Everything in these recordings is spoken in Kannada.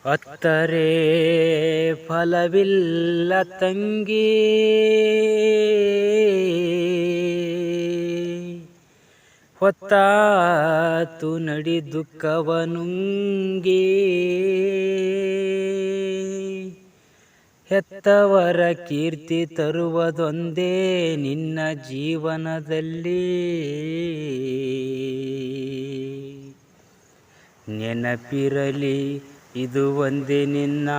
ಅತ್ತರೆ ಫಲವಿಲ್ಲ ತಂಗಿ, ಹೊತ್ತಾತು ನಡಿ ದುಃಖವನುಂಗಿ. ಹೆತ್ತವರ ಕೀರ್ತಿ ತರುವುದೊಂದೇ ನಿನ್ನ ಜೀವನದಲ್ಲಿ. ನೆನಪಿರಲಿ ಇದು ಒಂದೇ ನಿನ್ನ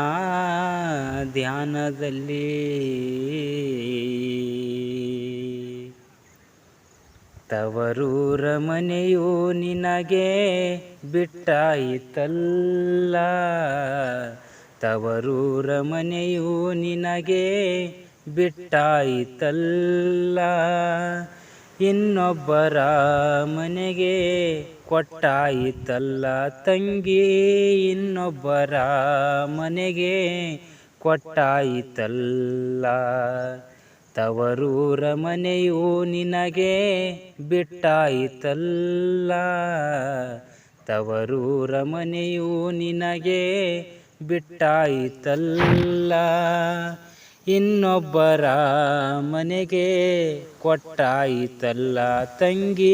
ಧ್ಯಾನದಲ್ಲಿ. ತವರೂರ ಮನೆಯು ನಿನಗೆ ಬಿಟ್ಟಾಯಿತಲ್ಲ, ತವರೂರ ಮನೆಯು ನಿನಗೆ ಬಿಟ್ಟಾಯಿತಲ್ಲ. ಇನ್ನೊಬ್ಬರ ಮನೆಗೆ ಕೊಟ್ಟಾಯಿತಲ್ಲ ತಂಗಿ, ಇನ್ನೊಬ್ಬರ ಮನೆಗೆ ಕೊಟ್ಟಾಯಿತಲ್ಲ. ತವರೂರ ಮನೆಯು ನಿನಗೆ ಬಿಟ್ಟಾಯಿತಲ್ಲ, ತವರೂರ ಮನೆಯು ನಿನಗೆ ಬಿಟ್ಟಾಯಿತಲ್ಲ. ಇನ್ನೊಬ್ಬರ ಮನೆಗೆ ಕೊಟ್ಟಾಯಿತಲ್ಲ ತಂಗಿ,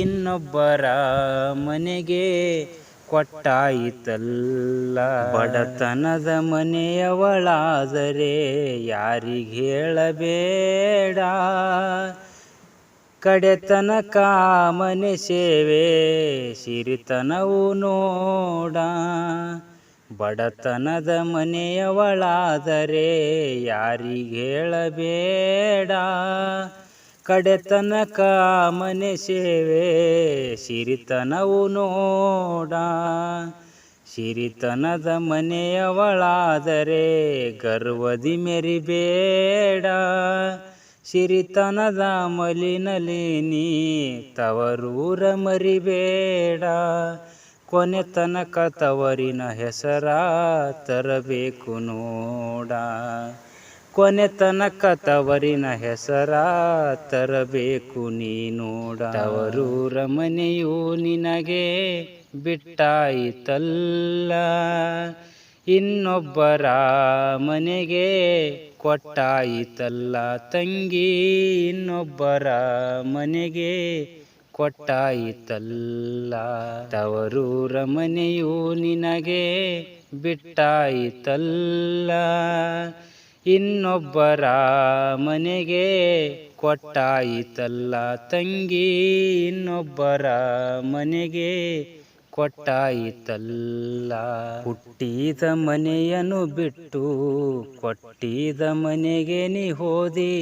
ಇನ್ನೊಬ್ಬರ ಮನೆಗೆ ಕೊಟ್ಟಾಯಿತಲ್ಲ. ಬಡತನದ ಮನೆಯವಳಾದರೆ ಯಾರಿಗೆ ಹೇಳಬೇಡ, ಕಡೆತನಕ ಮನೆ ಸೇವೆ ಸಿರಿತನವು ನೋಡ. ಬಡತನದ ಮನೆಯವಳಾದರೆ ಯಾರಿಗೆ ಹೇಳಬೇಡ, ಕಡೆತನಕ ಮನೆ ಸೇವೆ ಸಿರಿತನವು ನೋಡ. ಸಿರಿತನದ ಮನೆಯವಳಾದರೆ ಗರ್ವದಿ ಮೆರಿಬೇಡ, ಸಿರಿತನದ ಮಲಿನಲ್ಲಿ ನೀ ತವರೂರ ಮರಿಬೇಡ. ಕೊನೆ ತನಕ ತವರಿನ ಹೆಸರ ತರಬೇಕು ನೋಡ, ಕೊನೆ ತನಕ ತವರಿನ ಹೆಸರ ತರಬೇಕು ನೀ ನೋಡ. ತವರೂರ ಮನೆಯು ನಿನಗೆ ಬಿಟ್ಟಾಯಿತಲ್ಲ, ಇನ್ನೊಬ್ಬರ ಮನೆಗೆ ಕೊಟ್ಟಾಯಿತಲ್ಲ ತಂಗಿ, ಇನ್ನೊಬ್ಬರ ಮನೆಗೆ ಕೊಟ್ಟಾಯಿತಲ್ಲ. ತವರೂರ ಮನೆಯು ನಿನಗೆ ಬಿಟ್ಟಾಯಿತಲ್ಲ, ಇನ್ನೊಬ್ಬರ ಮನೆಗೆ ಕೊಟ್ಟಾಯಿತಲ್ಲ ತಂಗಿ, ಇನ್ನೊಬ್ಬರ ಮನೆಗೆ ಕೊಟ್ಟಾಯಿತಲ್ಲ. ಹುಟ್ಟಿದ ಮನೆಯನ್ನು ಬಿಟ್ಟು ಕೊಟ್ಟಿದ ಮನೆಗೆ ನೀ ಹೋದಿ,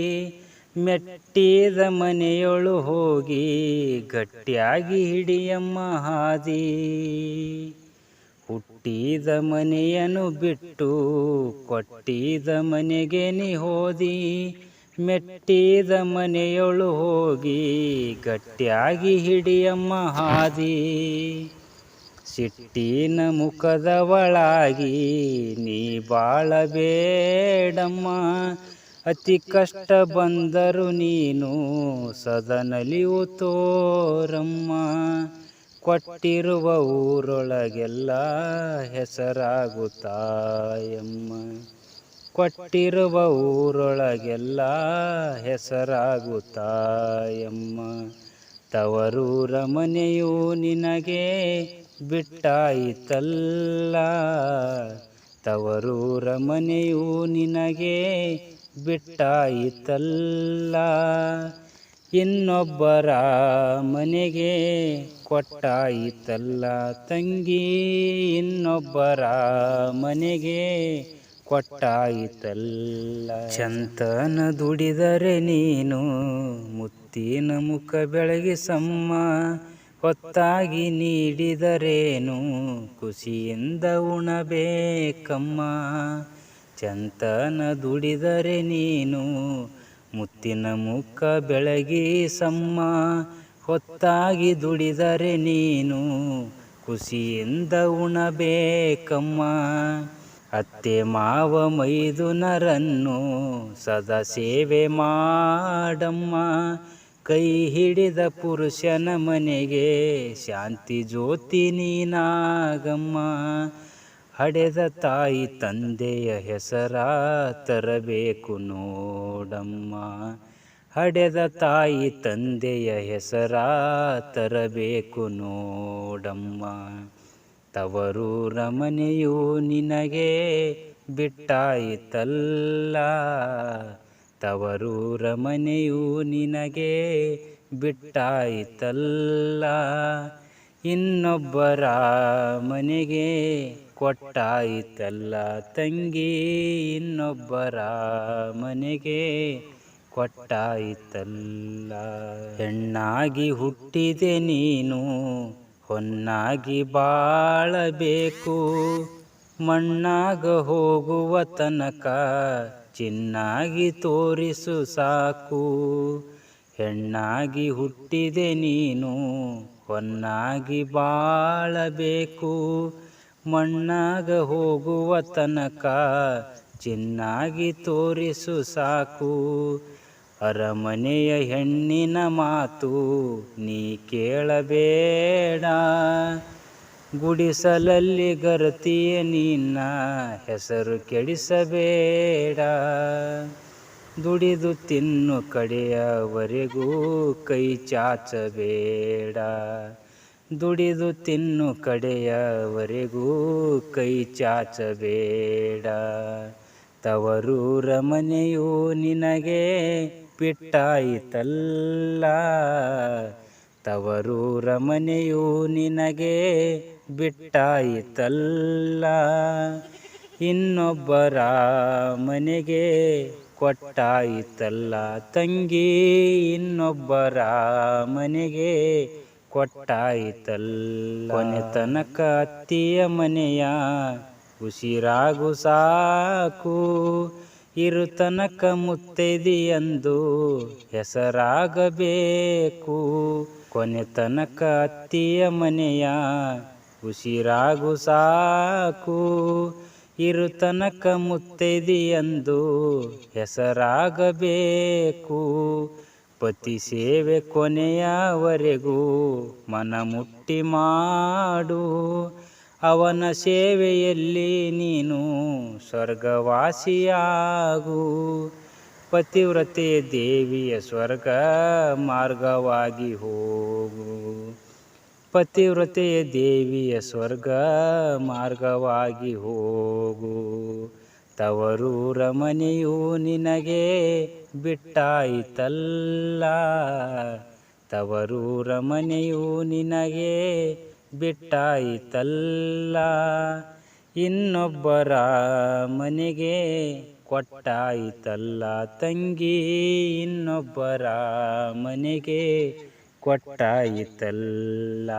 ಮೆಟ್ಟಿದ ಮನೆಯೊಳು ಹೋಗಿ ಗಟ್ಟಿಯಾಗಿ ಹಿಡಿಯಮ್ಮ ಹಾದಿ. ಹುಟ್ಟಿದ ಮನೆಯನ್ನು ಬಿಟ್ಟು ಕೊಟ್ಟಿದ ಮನೆಗೆ ನೀ ಹೋದಿ, ಮೆಟ್ಟಿದ ಮನೆಯೊಳು ಹೋಗಿ ಗಟ್ಟಿಯಾಗಿ ಹಿಡಿಯಮ್ಮ ಹಾದಿ. ಸಿಟ್ಟಿನ ಮುಖದವಳಾಗಿ ನೀ ಬಾಳಬೇಡಮ್ಮ, ಅತಿ ಕಷ್ಟ ಬಂದರು ನೀನು ಸದನಲಿಯು ತೋರಮ್ಮ. ಕೊಟ್ಟಿರುವ ಊರೊಳಗೆಲ್ಲ ಹೆಸರಾಗುತ್ತಾಯಮ್ಮ, ಕೊಟ್ಟಿರುವ ಊರೊಳಗೆಲ್ಲ ಹೆಸರಾಗುತ್ತಾಯಮ್ಮ. ತವರೂರ ಮನೆಯು ನಿನಗೆ ಬಿಟ್ಟಾಯಿತಲ್ಲ, ತವರೂರ ಮನೆಯು ನಿನಗೆ ಬಿಟ್ಟಾಯಿತಲ್ಲ. ಇನ್ನೊಬ್ಬರ ಮನೆಗೆ ಕೊಟ್ಟಾಯಿತಲ್ಲ ತಂಗಿ, ಇನ್ನೊಬ್ಬರ ಮನೆಗೆ ಕೊಟ್ಟಾಯಿತಲ್ಲ. ಚಂತನ ದುಡಿದರೆ ನೀನು ಮುತ್ತಿನ ಮುಖ ಬೆಳಗಿಸಮ್ಮ, ಹೊತ್ತಾಗಿ ನೀಡಿದರೇನು ಖುಷಿಯಿಂದ ಉಣಬೇಕಮ್ಮ. ಚಂತನ ದುಡಿದರೆ ನೀನು ಮುತ್ತಿನ ಮುಖ ಬೆಳಗಿಸಮ್ಮ, ಹೊತ್ತಾಗಿ ದುಡಿದರೆ ನೀನು ಖುಷಿಯಿಂದ ಉಣಬೇಕಮ್ಮ. ಅತ್ತೆ ಮಾವ ಮೈದುನರನ್ನು ಸದಾ ಸೇವೆ ಮಾಡಮ್ಮ, ಕೈ ಹಿಡಿದ ಪುರುಷನ ಮನೆಗೆ ಶಾಂತಿ ಜ್ಯೋತಿ ನೀನಾಗಮ್ಮ. ಹಡೆದ ತಾಯಿ ತಂದೆಯ ಹೆಸರ ತರಬೇಕು ನೋಡಮ್ಮ. ಹಡೆದ ತಾಯಿ ತಂದೆಯ ಹೆಸರ ತರಬೇಕು ನೋಡಮ್ಮ. ತವರೂರ ಮನೆಯು ನಿನಗೆ ಬಿಟ್ಟಾಯಿತಲ್ಲ. ತವರೂರ ಮನೆಯು ನಿನಗೆ ಬಿಟ್ಟಾಯಿತಲ್ಲ. ಇನ್ನೊಬ್ಬರ ಮನೆಗೆ ಕೊಟ್ಟಾಯಿತಲ್ಲ ತಂಗಿ. ಇನ್ನೊಬ್ಬರ ಮನೆಗೆ ಕೊಟ್ಟಾಯಿತಲ್ಲ. ಹೆಣ್ಣಾಗಿ ಹುಟ್ಟಿದೆ ನೀನು ಹೊನ್ನಾಗಿ ಬಾಳಬೇಕು. ಮಣ್ಣಾಗ ಹೋಗುವ ತನಕ ಚಿನ್ನಾಗಿ ತೋರಿಸು ಸಾಕು. ಹೆಣ್ಣಾಗಿ ಹುಟ್ಟಿದೆ ನೀನು ಹೊನ್ನಾಗಿ ಬಾಳಬೇಕು. ಮಣ್ಣಾಗ ಹೋಗುವ ತನಕ ಚಿನ್ನಾಗಿ ತೋರಿಸು ಸಾಕು. ಅರಮನೆಯ ಹೆಣ್ಣಿನ ಮಾತು ನೀ ಕೇಳಬೇಡ. ಗುಡಿಸಲಲ್ಲಿ ಗರತಿಯ ನಿನ್ನ ಹೆಸರು ಕೆಡಿಸಬೇಡ. ದುಡಿದು ತಿನ್ನು ಕಡೆಯವರೆಗೂ ಕೈ ಚಾಚಬೇಡ. ದುಡಿದು ತಿನ್ನು ಕಡೆಯವರೆಗೂ ಕೈ ಚಾಚಬೇಡ. ತವರೂರ ಮನೆಯು ನಿನಗೆ ಬಿಟ್ಟಾಯಿತಲ್ಲ. ತವರೂರ ಮನೆಯು ನಿನಗೆ ಬಿಟ್ಟಾಯಿತಲ್ಲ. ಇನ್ನೊಬ್ಬರ ಮನೆಗೆ ಕೊಟ್ಟಾಯಿತಲ್ಲ ತಂಗಿ. ಇನ್ನೊಬ್ಬರ ಮನೆಗೆ ಕೊಟ್ಟಾಯಿತಲ್ಲ. ಕೊನೆ ತನಕ ಅತ್ತಿಯ ಮನೆಯ ಉಸಿರಾಗು ಸಾಕು. ಇರು ತನಕ ಮುತ್ತೈದೆಯೆಂದು ಹೆಸರಾಗಬೇಕು. ಕೊನೆ ತನಕ ಅತ್ತಿಯ ಮನೆಯ ಉಸಿರಾಗು ಸಾಕು. ಇರು ತನಕ ಮುತ್ತೈದೆಯೆಂದು ಹೆಸರಾಗಬೇಕು. ಪತಿ ಸೇವೆ ಕೊನೆಯವರೆಗೂ ಮನಮುಟ್ಟಿ ಮಾಡು. ಅವನ ಸೇವೆಯಲ್ಲಿ ನೀನು ಸ್ವರ್ಗವಾಸಿಯಾಗು. ಪತಿವ್ರತೆ ದೇವಿಯ ಸ್ವರ್ಗ ಮಾರ್ಗವಾಗಿ ಹೋಗು. ಪತಿವ್ರತೆಯ ದೇವಿಯ ಸ್ವರ್ಗ ಮಾರ್ಗವಾಗಿ ಹೋಗು. ತವರೂರ ಮನೆಯು ನಿನಗೆ ಬಿಟ್ಟಾಯಿತಲ್ಲ. ತವರೂರ ಮನೆಯು ನಿನಗೆ ಬಿಟ್ಟಾಯಿತಲ್ಲ. ಇನ್ನೊಬ್ಬರ ಮನೆಗೆ ಕೊಟ್ಟಾಯಿತಲ್ಲ ತಂಗಿ. ಇನ್ನೊಬ್ಬರ ಮನೆಗೆ ಕೊಟ್ಟಾಯಿತಲ್ಲ.